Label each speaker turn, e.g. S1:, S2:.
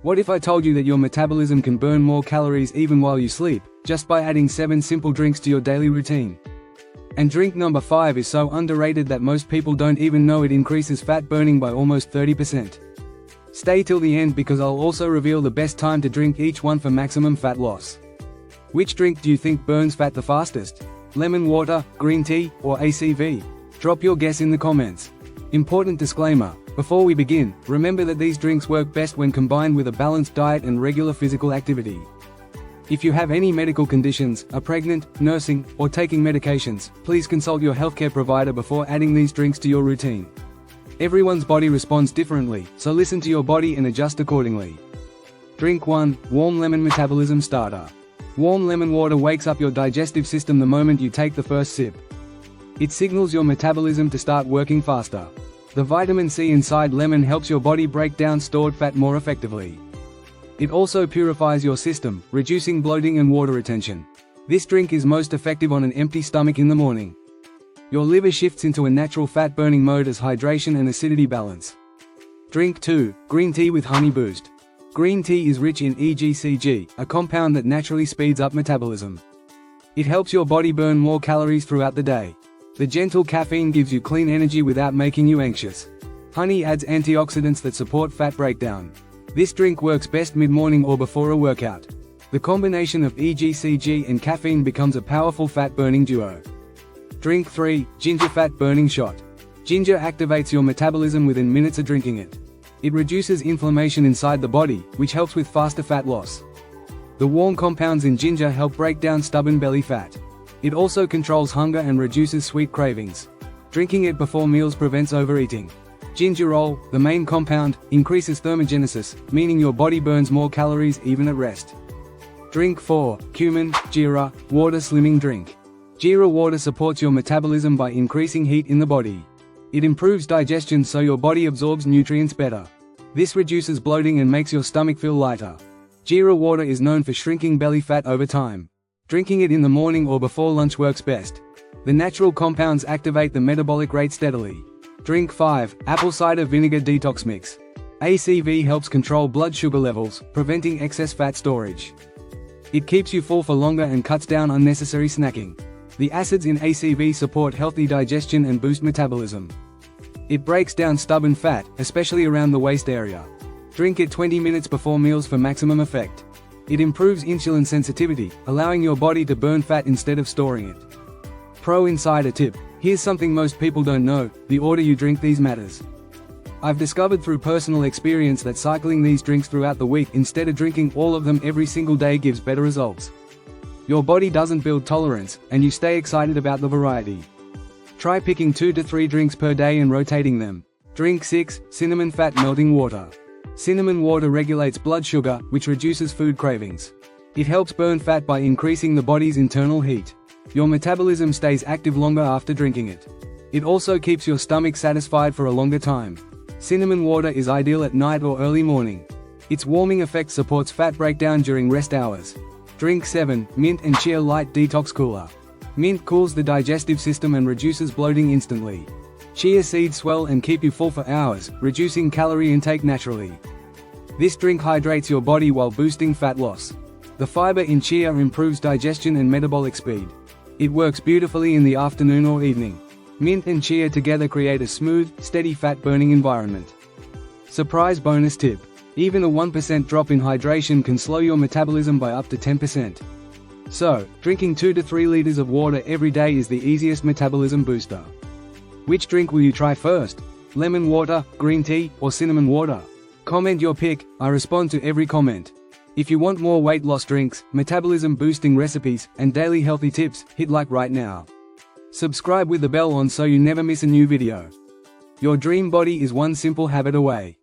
S1: What if I told you that your metabolism can burn more calories even while you sleep, just by adding 7 simple drinks to your daily routine? And drink number 5 is so underrated that most people don't even know it increases fat burning by almost 30%. Stay till the end because I'll also reveal the best time to drink each one for maximum fat loss. Which drink do you think burns fat the fastest? Lemon water, green tea, or ACV? Drop your guess in the comments. Important disclaimer: before we begin, remember that these drinks work best when combined with a balanced diet and regular physical activity. If you have any medical conditions, are pregnant, nursing, or taking medications, please consult your healthcare provider before adding these drinks to your routine. Everyone's body responds differently, so listen to your body and adjust accordingly. Drink 1. Warm Lemon Metabolism Starter. Warm lemon water wakes up your digestive system the moment you take the first sip. It signals your metabolism to start working faster. The vitamin C inside lemon helps your body break down stored fat more effectively. It also purifies your system, reducing bloating and water retention. This drink is most effective on an empty stomach in the morning. Your liver shifts into a natural fat-burning mode as hydration and acidity balance. Drink 2. Green tea with honey boost. Green tea is rich in EGCG, a compound that naturally speeds up metabolism. It helps your body burn more calories throughout the day. The gentle caffeine gives you clean energy without making you anxious. Honey adds antioxidants that support fat breakdown. This drink works best mid-morning or before a workout. The combination of EGCG and caffeine becomes a powerful fat-burning duo. Drink 3. Ginger Fat Burning Shot. Ginger activates your metabolism within minutes of drinking it. It reduces inflammation inside the body, which helps with faster fat loss. The warm compounds in ginger help break down stubborn belly fat. It also controls hunger and reduces sweet cravings. Drinking it before meals prevents overeating. Gingerol, the main compound, increases thermogenesis, meaning your body burns more calories even at rest. Drink 4. Cumin, Jeera, Water Slimming Drink. Jeera water supports your metabolism by increasing heat in the body. It improves digestion so your body absorbs nutrients better. This reduces bloating and makes your stomach feel lighter. Jeera water is known for shrinking belly fat over time. Drinking it in the morning or before lunch works best. The natural compounds activate the metabolic rate steadily. Drink 5. Apple Cider Vinegar Detox Mix. ACV helps control blood sugar levels, preventing excess fat storage. It keeps you full for longer and cuts down unnecessary snacking. The acids in ACV support healthy digestion and boost metabolism. It breaks down stubborn fat, especially around the waist area. Drink it 20 minutes before meals for maximum effect. It improves insulin sensitivity, allowing your body to burn fat instead of storing it. Pro Insider Tip: here's something most people don't know, the order you drink these matters. I've discovered through personal experience that cycling these drinks throughout the week instead of drinking all of them every single day gives better results. Your body doesn't build tolerance, and you stay excited about the variety. Try picking 2 to 3 drinks per day and rotating them. Drink 6. Cinnamon Fat Melting Water. Cinnamon water regulates blood sugar, which reduces food cravings. It helps burn fat by increasing the body's internal heat. Your metabolism stays active longer after drinking it. It also keeps your stomach satisfied for a longer time. Cinnamon water is ideal at night or early morning. Its warming effect supports fat breakdown during rest hours. Drink 7. Mint and Chia Light Detox Cooler. Mint cools the digestive system and reduces bloating instantly. Chia seeds swell and keep you full for hours, reducing calorie intake naturally. This drink hydrates your body while boosting fat loss. The fiber in chia improves digestion and metabolic speed. It works beautifully in the afternoon or evening. Mint and chia together create a smooth, steady fat-burning environment. Surprise bonus tip: even a 1% drop in hydration can slow your metabolism by up to 10%. So, drinking 2 to 3 liters of water every day is the easiest metabolism booster. Which drink will you try first? Lemon water, green tea, or cinnamon water? Comment your pick, I respond to every comment. If you want more weight loss drinks, metabolism boosting recipes, and daily healthy tips, hit like right now. Subscribe with the bell on so you never miss a new video. Your dream body is one simple habit away.